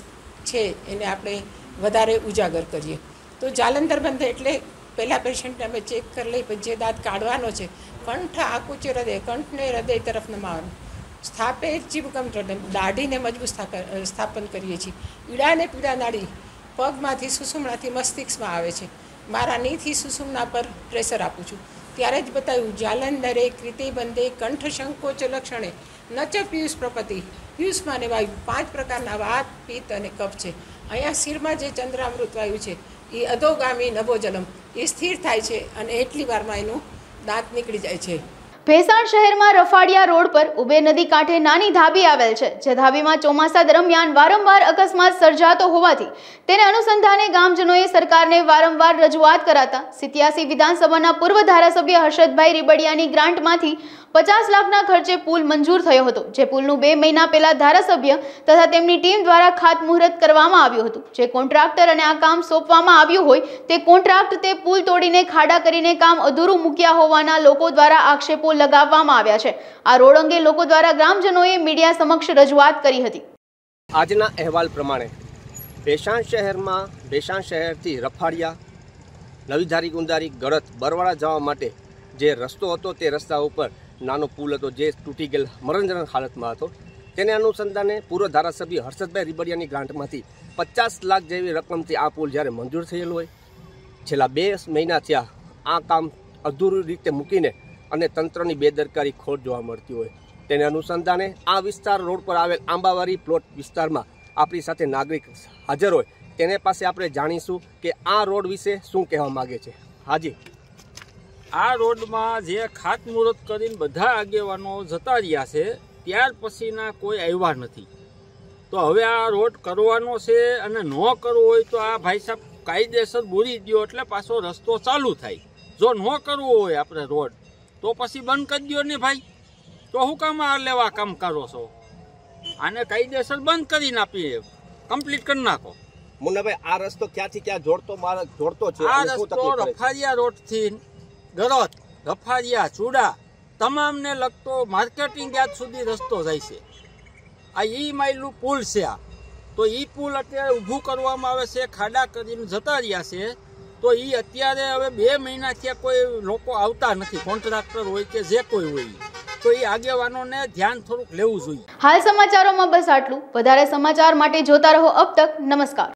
Speaker 17: છે એને આપણે વધારે ઉજાગર કરીએ. તો જાલંધરબંધ એટલે પહેલાં પેશન્ટને અમે ચેક કરી લઈ, પછી જે દાંત કાઢવાનો છે, કંઠ આકુચ હૃદય, કંઠને હૃદય તરફ નમાવાનું. સ્થાપે ચીબકમ દાઢીને મજબૂત સ્થાપન કરીએ છીએ. ઈડાને પીડા નાડી પગમાંથી સુષુમ્નાથી મસ્તિષ્કમાં આવે છે. મારા નીથી સુષુમ્ના પર પ્રેશર આપું છું. ત્યારે જ બતાવ્યું જાલંધરે કૃતિ બંધે કંઠ સંકોચ લક્ષણે નચ પિયુષ પ્રપતિ. પિયુષમાં ને વાયુ 5 પ્રકારના વાત, પિત્ત અને કફ છે. અહીંયા શિરમાં જે ચંદ્રામૃત વાયુ છે એ અધોગામી નભોજલમ એ સ્થિર થાય છે અને એટલી વારમાં એનું દાંત નીકળી જાય છે.
Speaker 1: ભેસાણ શહેરમાં રફાડિયા રોડ પર ઉબે નદી કાંઠે નાની ધાબી આવેલ છે, જે ધાબીમાં ચોમાસા દરમિયાન વારંવાર અકસ્માત સર્જાતો હોવાથી તેને અનુસંધાને ગામજનોએ સરકારને વારંવાર રજૂઆત કરાતા 87 વિધાનસભાના પૂર્વ ધારાસભ્ય હર્ષદભાઈ રીબડિયાની ગ્રાન્ટમાંથી 50 લાખના ખર્ચે પુલ મંજૂર થયો હતો, જે પુલનું 2 મહિના પહેલા ધારાસભ્ય તથા તેમની ટીમ દ્વારા ખાતમુહૂર્ત કરવામાં આવ્યું હતું. જે કોન્ટ્રાક્ટર અને આ કામ સોંપવામાં આવ્યું હોય તે કોન્ટ્રાક્ટ તે પુલ તોડીને ખાડા કરીને કામ અધૂરું મૂક્યા હોવાના લોકો દ્વારા આક્ષેપો લગાવવામાં આવ્યા છે. આ રોડ અંગે લોકો દ્વારા ગ્રામજનોએ મીડિયા સમક્ષ રજૂઆત કરી હતી.
Speaker 18: આજના અહેવાલ પ્રમાણે ભેસાણ શહેરથી રફાડિયા, નવીધારી, ગુંદારી, ગળત, બરવાડા જવા માટે જે રસ્તો હતો તે રસ્તા ઉપર નાનો પુલ હતો જે તૂટી ગયેલ મરણજનક હાલતમાં હતો. તેને અનુસંધાને પૂર્વ ધારાસભ્ય હર્ષદભાઈ રીબડિયાની ગ્રાન્ટમાંથી 50 લાખ જેવી રકમથી આ પુલ જ્યારે મંજૂર થયેલું હોય, છેલ્લા 2 મહિના થયા આ કામ અધૂરી રીતે મૂકીને અને તંત્રની બેદરકારી ખોટ જોવા મળતી હોય, તેને અનુસંધાને આ વિસ્તાર રોડ પર આવેલ આંબાવાડી પ્લોટ વિસ્તારમાં આપણી સાથે નાગરિક હાજર હોય તેને પાસે આપણે જાણીશું કે આ રોડ વિશે શું કહેવા માગે છે. હાજી,
Speaker 19: આ રોડમાં જે ખાતમુહૂર્ત કરીને બધા આગેવાનો જતા રહ્યા છે ત્યાર પછીના કોઈ આવ્યા નથી. તો હવે આ રોડ કરવાનો છે અને ન કરવો હોય તો આ ભાઈ સાહેબ કાયદેસર બોલી દો એટલે પાછો રસ્તો ચાલુ થાય. જો ન કરવો હોય આપણે રોડ તો પછી બંધ કરી દો ને ભાઈ. તો હું કામ આ લેવા કામ કરો છો? આને કાયદેસર બંધ કરીને આપીએ, કમ્પ્લીટ કરી નાખો.
Speaker 18: મુન્નાભાઈ, આ રસ્તો ક્યાંથી ક્યાં જોડતો છે?
Speaker 19: આ રસ્તો રફાડિયા રોડથી ગરત, રફાડિયા, ચૂડા તમામને લગતો માર્કેટિંગ યાર્ડ સુધી રસ્તો જાય છે. આ ઈ માઇલનું પુલ છે. આ તો ઈ પુલ અત્યારે ઊભું કરવામાં આવે છે, ખાડા કરીને જતા રહ્યા છે. તો એ અત્યારે હવે 2 મહિના થયા કોઈ લોકો આવતા નથી, કોન્ટ્રાક્ટર હોય કે જે કોઈ હોય. તો એ આગેવાનોને ધ્યાન થોડુંક લેવું જોઈએ.
Speaker 1: હાલ સમાચારોમાં બસ આટલું. વધારે સમાચાર માટે જોતા રહો અબ તક. નમસ્કાર.